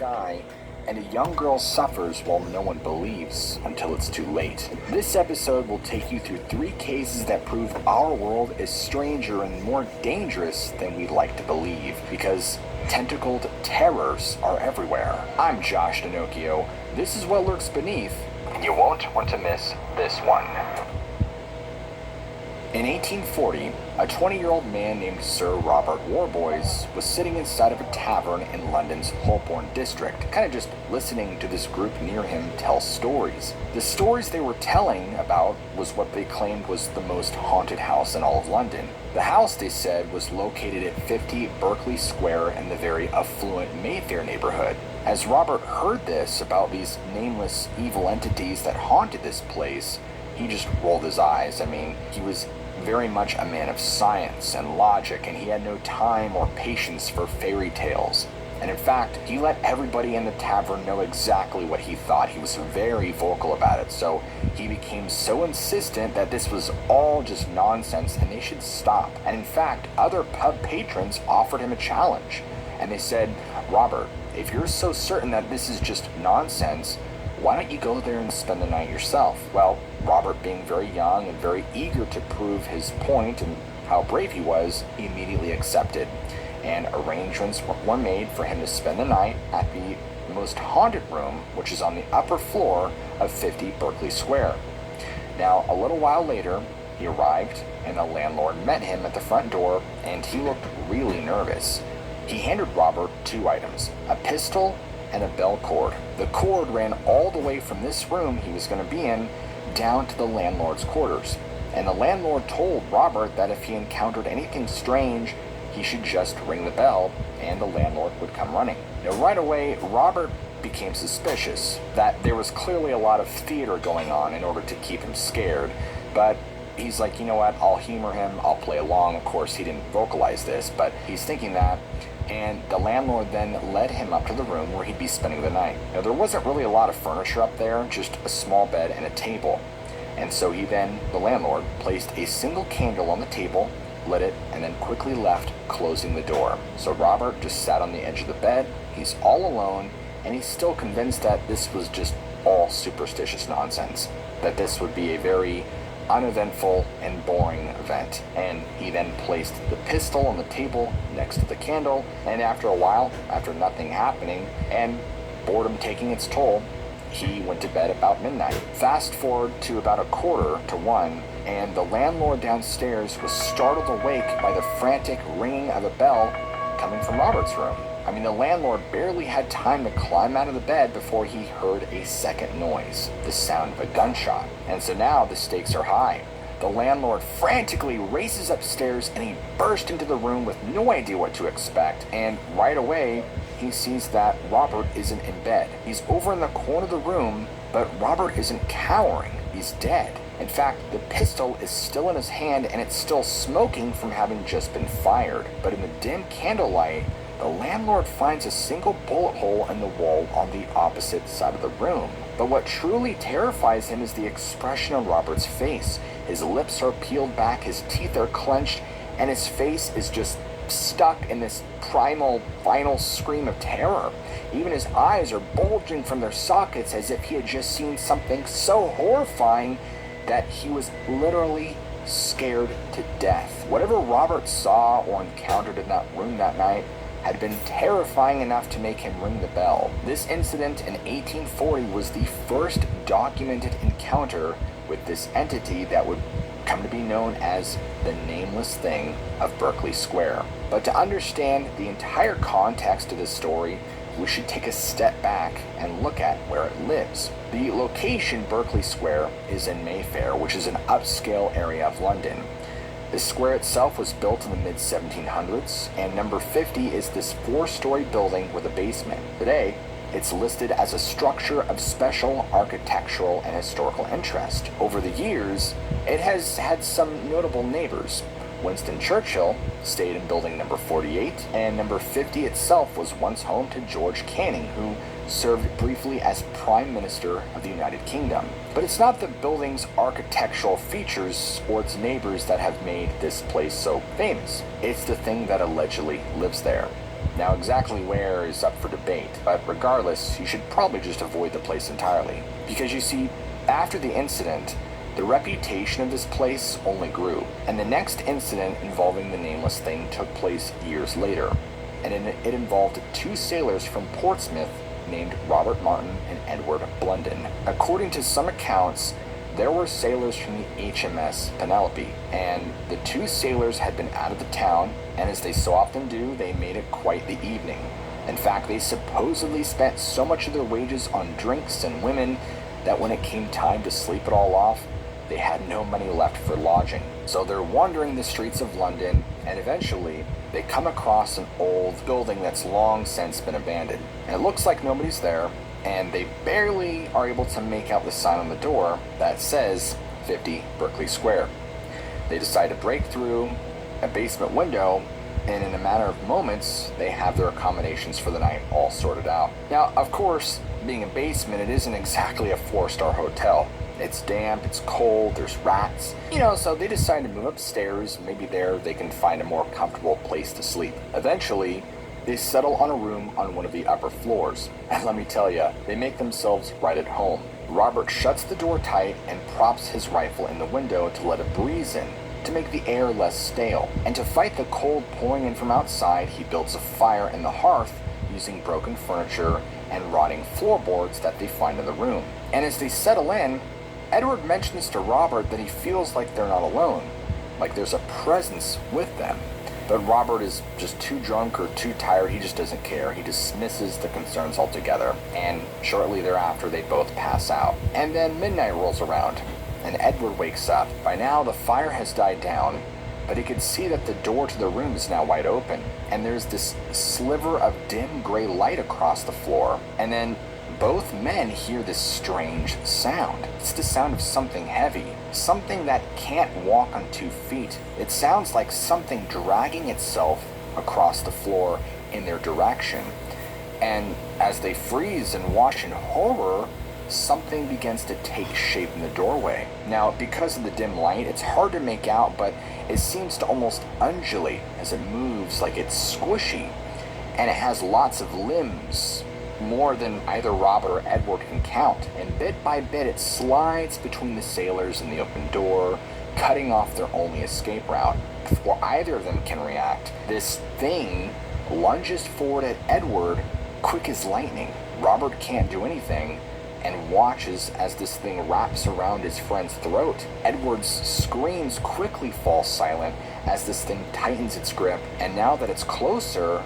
sky, and a young girl suffers while no one believes until it's too late. This episode will take you through 3 cases that prove our world is stranger and more dangerous than we'd like to believe, because tentacled terrors are everywhere. I'm Josh D'Annunzio. This is What Lurks Beneath, and you won't want to miss this one. In 1840, a 20-year-old man named Sir Robert Warboys was sitting inside of a tavern in London's Holborn district, kind of just listening to this group near him tell stories. The stories they were telling about was what they claimed was the most haunted house in all of London. The house, they said, was located at 50 Berkeley Square in the very affluent Mayfair neighborhood. As Robert heard this about these nameless evil entities that haunted this place, he just rolled his eyes. I mean, he was very much a man of science and logic, and he had no time or patience for fairy tales. And in fact, he let everybody in the tavern know exactly what he thought. He was very vocal about it, so he became so insistent that this was all just nonsense and they should stop. And in fact, other pub patrons offered him a challenge, and they said, "Robert, if you're so certain that this is just nonsense, why don't you go there and spend the night yourself?" Well, Robert, being very young and very eager to prove his point and how brave he was, he immediately accepted. And arrangements were made for him to spend the night at the most haunted room, which is on the upper floor of 50 Berkeley Square. Now, a little while later, he arrived, and the landlord met him at the front door, and he looked really nervous. He handed Robert 2 items, a pistol and a bell cord. The cord ran all the way from this room he was going to be in down to the landlord's quarters. And the landlord told Robert that if he encountered anything strange, he should just ring the bell and the landlord would come running. Now, right away, Robert became suspicious that there was clearly a lot of theater going on in order to keep him scared. But he's like, you know what, I'll humor him, I'll play along. Of course, he didn't vocalize this, but he's thinking that. And the landlord then led him up to the room where he'd be spending the night. Now, there wasn't really a lot of furniture up there, just a small bed and a table. And so the landlord, placed a single candle on the table, lit it, and then quickly left, closing the door. So Robert just sat on the edge of the bed. He's all alone, and he's still convinced that this was just all superstitious nonsense, that this would be a very uneventful and boring event. And he then placed the pistol on the table next to the candle, and after a while, after nothing happening and boredom taking its toll, he went to bed about midnight. Fast forward to about 1:45, and the landlord downstairs was startled awake by the frantic ringing of a bell coming from Robert's room. I mean, the landlord barely had time to climb out of the bed before he heard a second noise, the sound of a gunshot. And so now the stakes are high. The landlord frantically races upstairs and he burst into the room with no idea what to expect. And right away, he sees that Robert isn't in bed. He's over in the corner of the room, but Robert isn't cowering. He's dead. In fact, the pistol is still in his hand and it's still smoking from having just been fired. But in the dim candlelight, the landlord finds a single bullet hole in the wall on the opposite side of the room. But what truly terrifies him is the expression on Robert's face. His lips are peeled back, his teeth are clenched, and his face is just stuck in this primal, final scream of terror. Even his eyes are bulging from their sockets as if he had just seen something so horrifying that he was literally scared to death. Whatever Robert saw or encountered in that room that night had been terrifying enough to make him ring the bell. This incident in 1840 was the first documented encounter with this entity that would come to be known as the Nameless Thing of Berkeley Square. But to understand the entire context of this story, we should take a step back and look at where it lives. The location, Berkeley Square, is in Mayfair, which is an upscale area of London. The square itself was built in the mid-1700s, and number 50 is this 4-story building with a basement. Today, it's listed as a structure of special architectural and historical interest. Over the years, it has had some notable neighbors. Winston Churchill stayed in building number 48, and number 50 itself was once home to George Canning, who served briefly as Prime Minister of the United Kingdom. But it's not the building's architectural features or its neighbors that have made this place so famous. It's the thing that allegedly lives there. Now, exactly where is up for debate, but regardless, you should probably just avoid the place entirely. Because you see, after the incident, the reputation of this place only grew, and the next incident involving the nameless thing took place years later, and it involved two sailors from Portsmouth named Robert Martin and Edward Blunden. According to some accounts, there were sailors from the HMS Penelope, and the two sailors had been out of the town, and as they so often do, they made it quite the evening. In fact, they supposedly spent so much of their wages on drinks and women that when it came time to sleep it all off, they had no money left for lodging. So they're wandering the streets of London, and eventually they come across an old building that's long since been abandoned. And it looks like nobody's there, and they barely are able to make out the sign on the door that says 50 Berkeley Square. They decide to break through a basement window, and in a matter of moments, they have their accommodations for the night all sorted out. Now, of course, being a basement, it isn't exactly a 4-star hotel. It's damp, it's cold, there's rats. So they decide to move upstairs. Maybe there they can find a more comfortable place to sleep. Eventually, they settle on a room on one of the upper floors. And let me tell you, they make themselves right at home. Robert shuts the door tight and props his rifle in the window to let a breeze in, to make the air less stale. And to fight the cold pouring in from outside, he builds a fire in the hearth using broken furniture and rotting floorboards that they find in the room. And as they settle in, Edward mentions to Robert that he feels like they're not alone, like there's a presence with them. But Robert is just too drunk or too tired, he just doesn't care. He dismisses the concerns altogether, and shortly thereafter they both pass out. And then midnight rolls around, and Edward wakes up. By now the fire has died down, but he can see that the door to the room is now wide open, and there's this sliver of dim gray light across the floor. And then both men hear this strange sound. It's the sound of something heavy, something that can't walk on 2 feet. It sounds like something dragging itself across the floor in their direction. And as they freeze and watch in horror, something begins to take shape in the doorway. Now, because of the dim light, it's hard to make out, but it seems to almost undulate as it moves, like it's squishy. And it has lots of limbs, more than either Robert or Edward can count, and bit by bit it slides between the sailors and the open door, cutting off their only escape route. Before either of them can react, this thing lunges forward at Edward, quick as lightning. Robert can't do anything, and watches as this thing wraps around his friend's throat. Edward's screams quickly fall silent as this thing tightens its grip, and now that it's closer,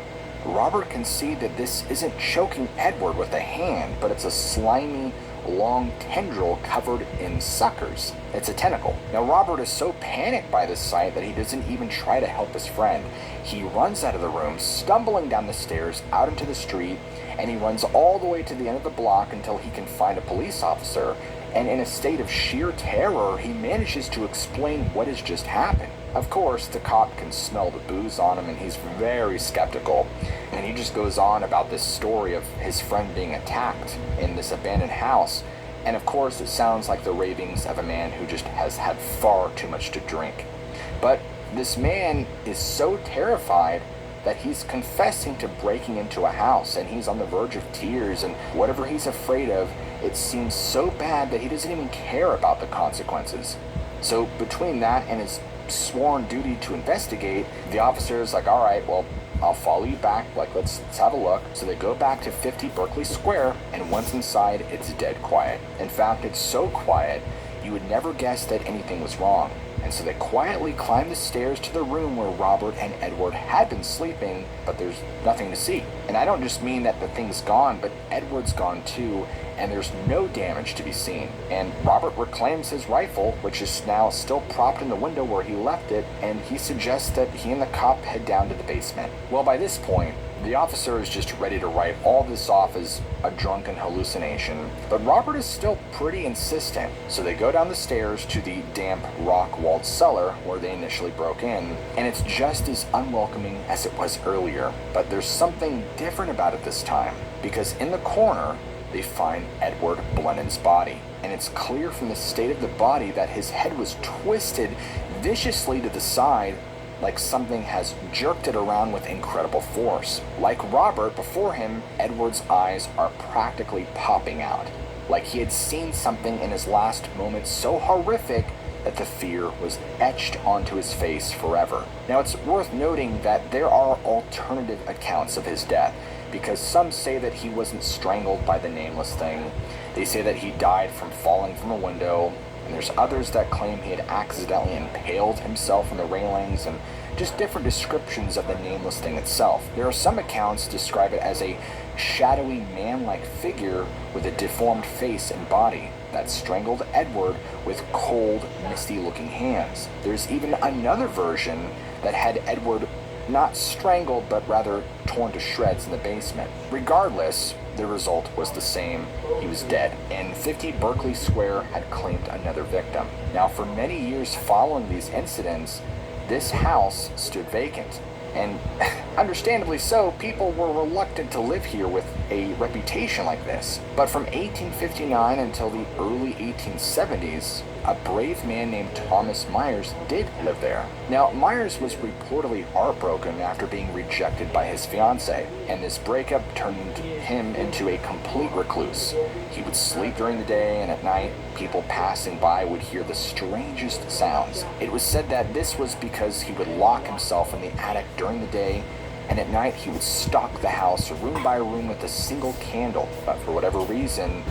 Robert can see that this isn't choking Edward with a hand, but it's a slimy, long tendril covered in suckers. It's a tentacle. Now, Robert is so panicked by this sight that he doesn't even try to help his friend. He runs out of the room, stumbling down the stairs out into the street, and he runs all the way to the end of the block until he can find a police officer. And in a state of sheer terror, he manages to explain what has just happened. Of course, the cop can smell the booze on him, and he's very skeptical. And he just goes on about this story of his friend being attacked in this abandoned house. And of course, it sounds like the ravings of a man who just has had far too much to drink. But this man is so terrified that he's confessing to breaking into a house, and he's on the verge of tears, and whatever he's afraid of, it seems so bad that he doesn't even care about the consequences. So between that and his sworn duty to investigate, the officer is like, all right, well, I'll follow you back, let's have a look. So they go back to 50 Berkeley Square, and once inside, it's dead quiet. In fact, it's so quiet, you would never guess that anything was wrong. And so they quietly climb the stairs to the room where Robert and Edward had been sleeping, but there's nothing to see. And I don't just mean that the thing's gone, but Edward's gone too, and there's no damage to be seen. And Robert reclaims his rifle, which is now still propped in the window where he left it, and he suggests that he and the cop head down to the basement. Well, by this point, the officer is just ready to write all this off as a drunken hallucination, but Robert is still pretty insistent. So they go down the stairs to the damp, rock-walled cellar where they initially broke in, and it's just as unwelcoming as it was earlier. But there's something different about it this time, because in the corner, they find Edward Blunden's body. And it's clear from the state of the body that his head was twisted viciously to the side, like something has jerked it around with incredible force. Like Robert before him, Edward's eyes are practically popping out, like he had seen something in his last moments so horrific that the fear was etched onto his face forever. Now, it's worth noting that there are alternative accounts of his death, because some say that he wasn't strangled by the nameless thing. They say that he died from falling from a window, and there's others that claim he had accidentally impaled himself on the railings, and just different descriptions of the nameless thing itself. There are some accounts describe it as a shadowy man-like figure with a deformed face and body that strangled Edward with cold, misty-looking hands. There's even another version that had Edward not strangled, but rather torn to shreds in the basement. Regardless, the result was the same. He was dead, and 50 Berkeley Square had claimed another victim. Now, for many years following these incidents, this house stood vacant. And understandably so, people were reluctant to live here with a reputation like this. But from 1859 until the early 1870s, a brave man named Thomas Myers did live there. Now, Myers was reportedly heartbroken after being rejected by his fiancée, and this breakup turned him into a complete recluse. He would sleep during the day, and at night, people passing by would hear the strangest sounds. It was said that this was because he would lock himself in the attic during the day, and at night he would stalk the house room by room with a single candle. But for whatever reason,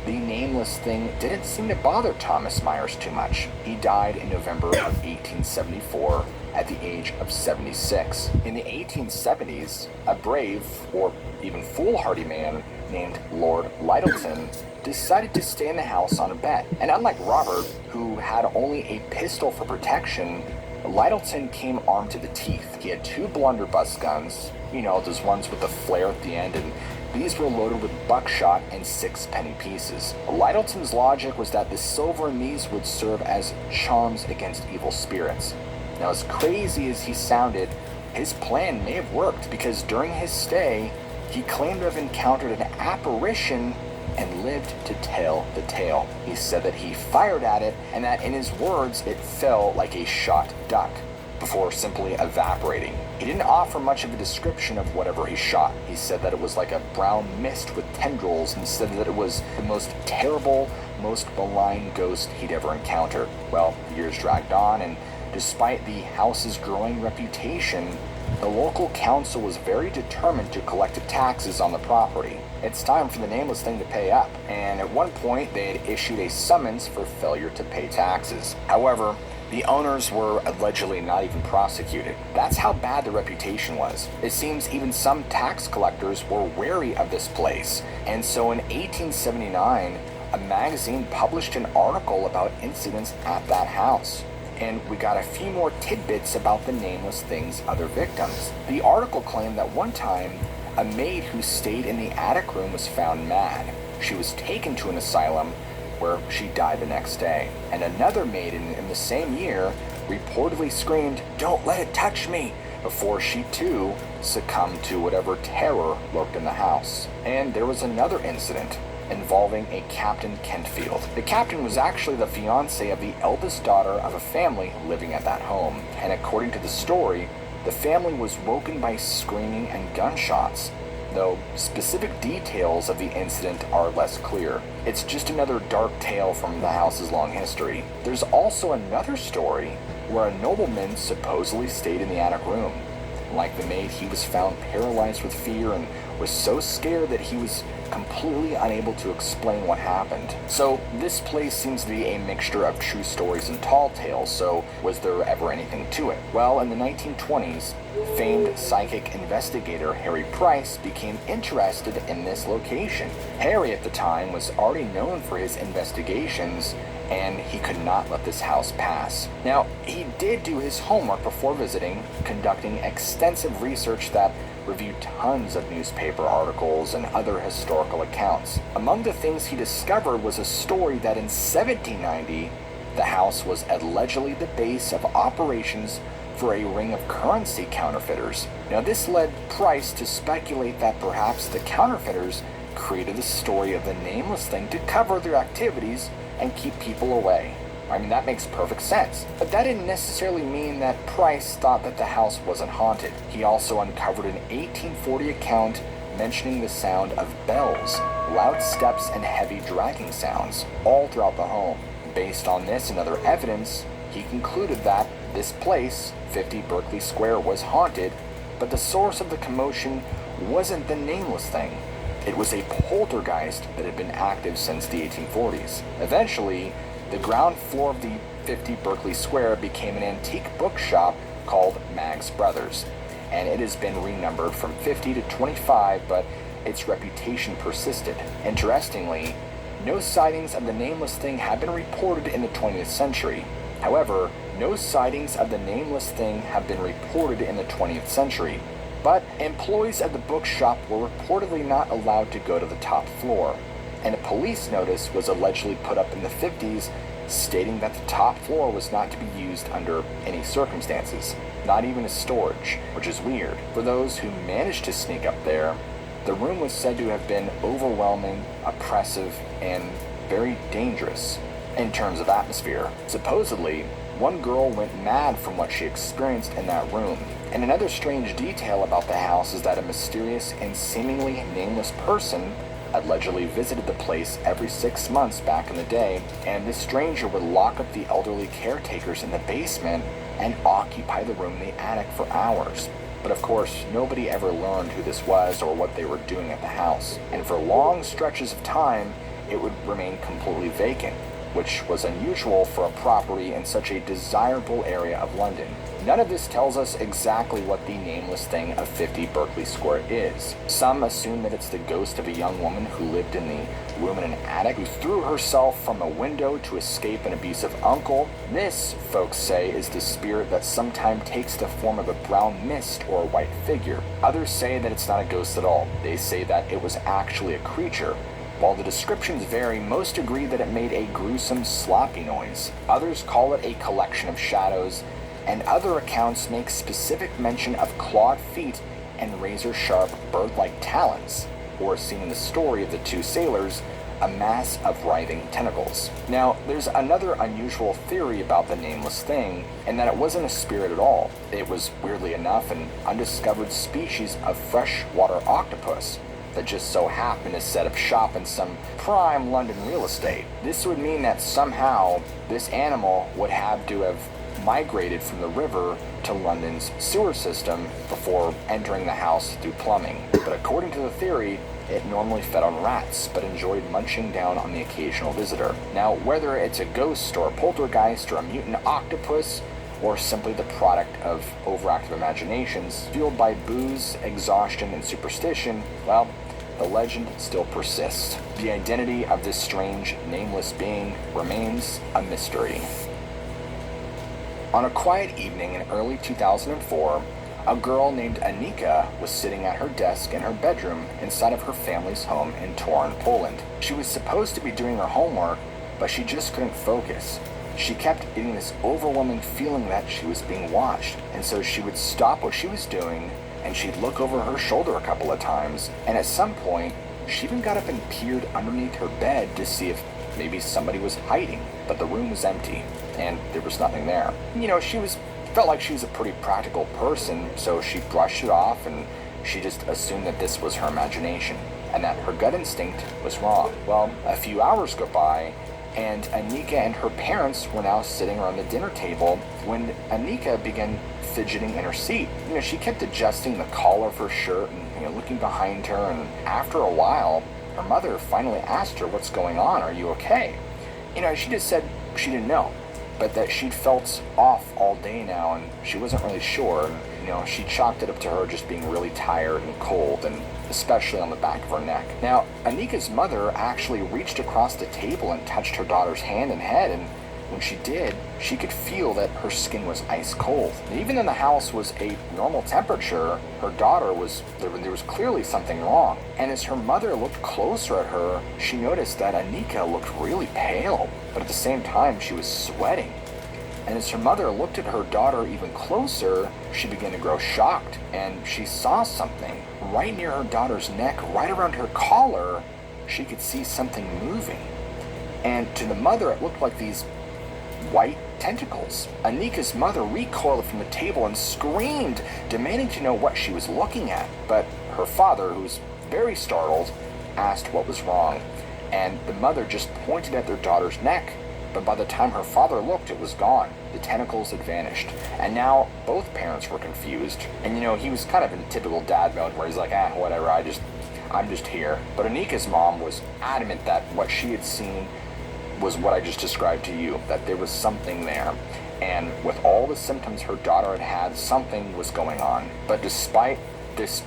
the nameless thing didn't seem to bother Thomas Myers too much. He died in November of 1874 at the age of 76. In the 1870s, a brave, or even foolhardy man named Lord Lyttelton decided to stay in the house on a bet. And unlike Robert, who had only a pistol for protection, Lyttelton came armed to the teeth. He had 2 blunderbuss guns, those ones with the flare at the end, and these were loaded with buckshot and 6-penny pieces. Lyttelton's logic was that the silver in these would serve as charms against evil spirits. Now, as crazy as he sounded, his plan may have worked, because during his stay, he claimed to have encountered an apparition and lived to tell the tale. He said that he fired at it, and that in his words, it fell like a shot duck, before simply evaporating. He didn't offer much of a description of whatever he shot. He said that it was like a brown mist with tendrils, and said that it was the most terrible, most malign ghost he'd ever encountered. Well, years dragged on, and despite the house's growing reputation, the local council was very determined to collect taxes on the property. It's time for the nameless thing to pay up, and at one point they had issued a summons for failure to pay taxes. However, the owners were allegedly not even prosecuted. That's how bad the reputation was. It seems even some tax collectors were wary of this place, and so in 1879, a magazine published an article about incidents at that house. And we got a few more tidbits about the nameless thing's other victims. The article claimed that one time, a maid who stayed in the attic room was found mad. She was taken to an asylum where she died the next day. And another maid in the same year reportedly screamed, "Don't let it touch me," before she too succumbed to whatever terror lurked in the house. And there was another incident involving a Captain Kentfield. The captain was actually the fiancé of the eldest daughter of a family living at that home, and according to the story, the family was woken by screaming and gunshots, though specific details of the incident are less clear. It's just another dark tale from the house's long history. There's also another story where a nobleman supposedly stayed in the attic room. Like the maid, he was found paralyzed with fear and was so scared that he was completely unable to explain what happened. So this place seems to be a mixture of true stories and tall tales, so was there ever anything to it? Well, in the 1920s, famed psychic investigator Harry Price became interested in this location. Harry at the time was already known for his investigations, and he could not let this house pass. Now, he did do his homework before visiting, conducting extensive research that reviewed tons of newspaper articles and other historical accounts. Among the things he discovered was a story that in 1790, the house was allegedly the base of operations for a ring of currency counterfeiters. Now, this led Price to speculate that perhaps the counterfeiters created the story of the nameless thing to cover their activities and keep people away. I mean, that makes perfect sense. But that didn't necessarily mean that Price thought that the house wasn't haunted. He also uncovered an 1840 account mentioning the sound of bells, loud steps, and heavy dragging sounds all throughout the home. Based on this and other evidence, he concluded that this place, 50 Berkeley Square, was haunted, but the source of the commotion wasn't the nameless thing. It was a poltergeist that had been active since the 1840s. Eventually, the ground floor of the 50 Berkeley Square became an antique bookshop called Maggs Brothers, and it has been renumbered from 50 to 25, but its reputation persisted. Interestingly, no sightings of the nameless thing have been reported in the 20th century. However, no sightings of the nameless thing have been reported in the 20th century, but employees of the bookshop were reportedly not allowed to go to the top floor, and a police notice was allegedly put up in the 50s stating that the top floor was not to be used under any circumstances, not even as storage, which is weird. For those who managed to sneak up there, the room was said to have been overwhelming, oppressive, and very dangerous in terms of atmosphere. Supposedly, one girl went mad from what she experienced in that room. And another strange detail about the house is that a mysterious and seemingly nameless person allegedly visited the place every 6 months back in the day, and this stranger would lock up the elderly caretakers in the basement and occupy the room in the attic for hours. But of course, nobody ever learned who this was or what they were doing at the house, and for long stretches of time, it would remain completely vacant, which was unusual for a property in such a desirable area of London. None of this tells us exactly what the nameless thing of 50 Berkeley Square is. Some assume that it's the ghost of a young woman who lived in the room in an attic, who threw herself from a window to escape an abusive uncle. This, folks say, is the spirit that sometimes takes the form of a brown mist or a white figure. Others say that it's not a ghost at all. They say that it was actually a creature. While the descriptions vary, most agree that it made a gruesome, sloppy noise. Others call it a collection of shadows, and other accounts make specific mention of clawed feet and razor-sharp bird-like talons, or as seen in the story of the two sailors, a mass of writhing tentacles. Now, there's another unusual theory about the nameless thing, and that it wasn't a spirit at all. It was, weirdly enough, an undiscovered species of freshwater octopus that just so happened to set up shop in some prime London real estate. This would mean that somehow this animal would have to have migrated from the river to London's sewer system before entering the house through plumbing. But according to the theory, it normally fed on rats, but enjoyed munching down on the occasional visitor. Now, whether it's a ghost or a poltergeist or a mutant octopus, or simply the product of overactive imaginations fueled by booze, exhaustion, and superstition, well, the legend still persists. The identity of this strange, nameless being remains a mystery. On a quiet evening in early 2004, a girl named Anika was sitting at her desk in her bedroom inside of her family's home in Torun, Poland. She was supposed to be doing her homework, but she just couldn't focus. She kept getting this overwhelming feeling that she was being watched, and so she would stop what she was doing, and she'd look over her shoulder a couple of times, and at some point, she even got up and peered underneath her bed to see if maybe somebody was hiding, but the room was empty, and there was nothing there. You know, felt like she was a pretty practical person, so she brushed it off, and she just assumed that this was her imagination, and that her gut instinct was wrong. Well, a few hours go by, and Anika and her parents were now sitting around the dinner table when Anika began fidgeting in her seat. You know, she kept adjusting the collar of her shirt and, looking behind her, and after a while, her mother finally asked her, "What's going on? Are you okay?" She just said she didn't know, but that she'd felt off all day now, and she wasn't really sure. She chalked it up to her just being really tired and cold, and especially on the back of her neck. Now, Anika's mother actually reached across the table and touched her daughter's hand and head, and when she did, she could feel that her skin was ice cold. And even though the house was a normal temperature, her daughter there was clearly something wrong. And as her mother looked closer at her, she noticed that Anika looked really pale, but at the same time, she was sweating. And as her mother looked at her daughter even closer, she began to grow shocked, and she saw something right near her daughter's neck, right around her collar. She could see something moving. And to the mother, it looked like these white tentacles. Anika's mother recoiled from the table and screamed, demanding to know what she was looking at. But her father, who was very startled, asked what was wrong, and the mother just pointed at their daughter's neck. But by the time her father looked, it was gone. The tentacles had vanished. And now both parents were confused. And he was kind of in typical dad mode where he's like, whatever, I'm just here. But Anika's mom was adamant that what she had seen was what I just described to you, that there was something there. And with all the symptoms her daughter had, something was going on. But despite this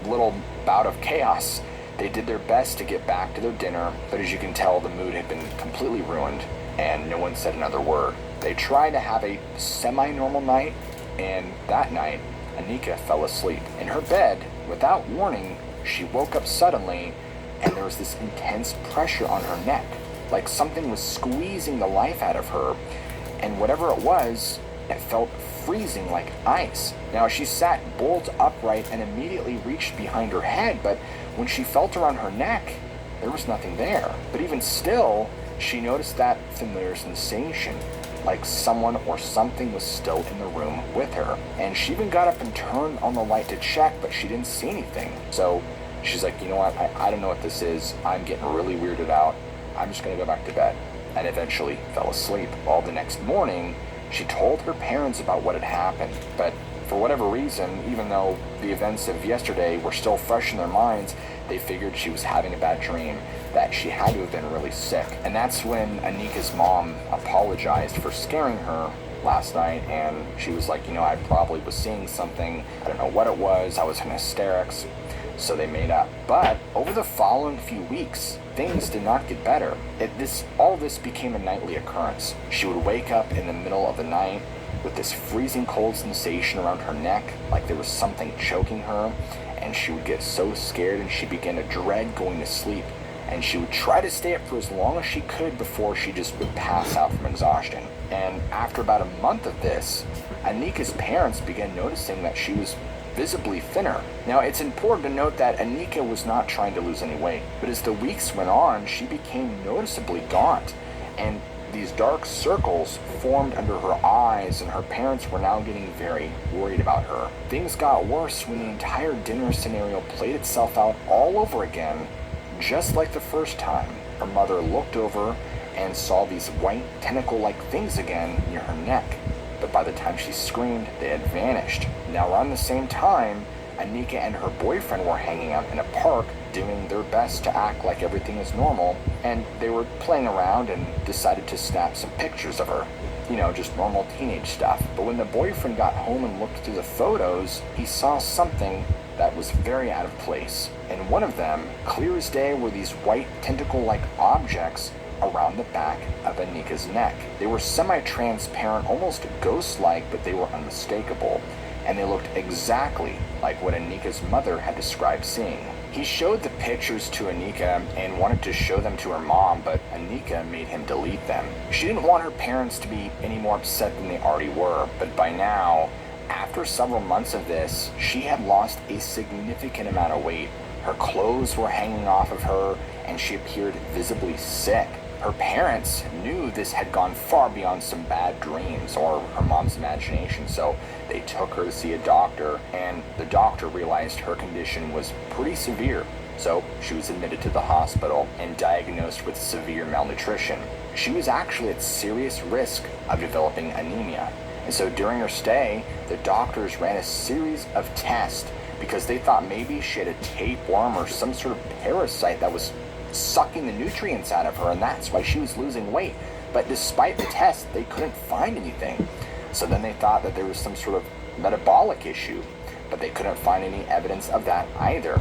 little bout of chaos, they did their best to get back to their dinner, but as you can tell, the mood had been completely ruined, and no one said another word. They tried to have a semi-normal night, and that night, Anika fell asleep. In her bed, without warning, she woke up suddenly, and there was this intense pressure on her neck, like something was squeezing the life out of her, and whatever it was, it felt freezing like ice. Now, she sat bolt upright and immediately reached behind her head, but when she felt around her neck, there was nothing there. But even still, she noticed that familiar sensation, like someone or something was still in the room with her. And she even got up and turned on the light to check, but she didn't see anything. So she's like, you know what, I don't know what this is. I'm getting really weirded out. I'm just gonna go back to bed. And eventually fell asleep. Well, the next morning, she told her parents about what had happened, but for whatever reason, even though the events of yesterday were still fresh in their minds, they figured she was having a bad dream, that she had to have been really sick. And that's when Anika's mom apologized for scaring her last night, and she was like, I probably was seeing something. I don't know what it was. I was in hysterics. So they made up. But over the following few weeks, things did not get better. All this became a nightly occurrence. She would wake up in the middle of the night with this freezing cold sensation around her neck, like there was something choking her, and she would get so scared and she began to dread going to sleep. And she would try to stay up for as long as she could before she just would pass out from exhaustion. And after about a month of this, Anika's parents began noticing that she was visibly thinner. Now, it's important to note that Anika was not trying to lose any weight, but as the weeks went on, she became noticeably gaunt, and these dark circles formed under her eyes, and her parents were now getting very worried about her. Things got worse when the entire dinner scenario played itself out all over again, just like the first time. Her mother looked over and saw these white tentacle-like things again near her neck. But by the time she screamed, they had vanished. Now, around the same time, Anika and her boyfriend were hanging out in a park, doing their best to act like everything is normal, and they were playing around and decided to snap some pictures of her. Just normal teenage stuff. But when the boyfriend got home and looked through the photos, he saw something that was very out of place. And one of them, clear as day, were these white tentacle-like objects around the back of Anika's neck. They were semi-transparent, almost ghost-like, but they were unmistakable, and they looked exactly like what Anika's mother had described seeing. He showed the pictures to Anika and wanted to show them to her mom, but Anika made him delete them. She didn't want her parents to be any more upset than they already were, but by now, after several months of this, she had lost a significant amount of weight. Her clothes were hanging off of her, and she appeared visibly sick. Her parents knew this had gone far beyond some bad dreams or her mom's imagination, so they took her to see a doctor, and the doctor realized her condition was pretty severe. So she was admitted to the hospital and diagnosed with severe malnutrition. She was actually at serious risk of developing anemia. And so during her stay, the doctors ran a series of tests because they thought maybe she had a tapeworm or some sort of parasite that was sucking the nutrients out of her, and that's why she was losing weight. But despite the test, they couldn't find anything. So then they thought that there was some sort of metabolic issue, but they couldn't find any evidence of that either.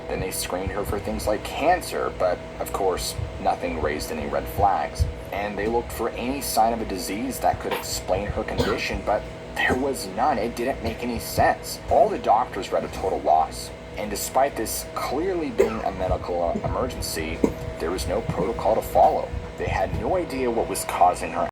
Then they screened her for things like cancer, but of course, nothing raised any red flags. And they looked for any sign of a disease that could explain her condition, but there was none. It didn't make any sense. All the doctors were at a total loss. And despite this clearly being a medical emergency, there was no protocol to follow. They had no idea what was causing her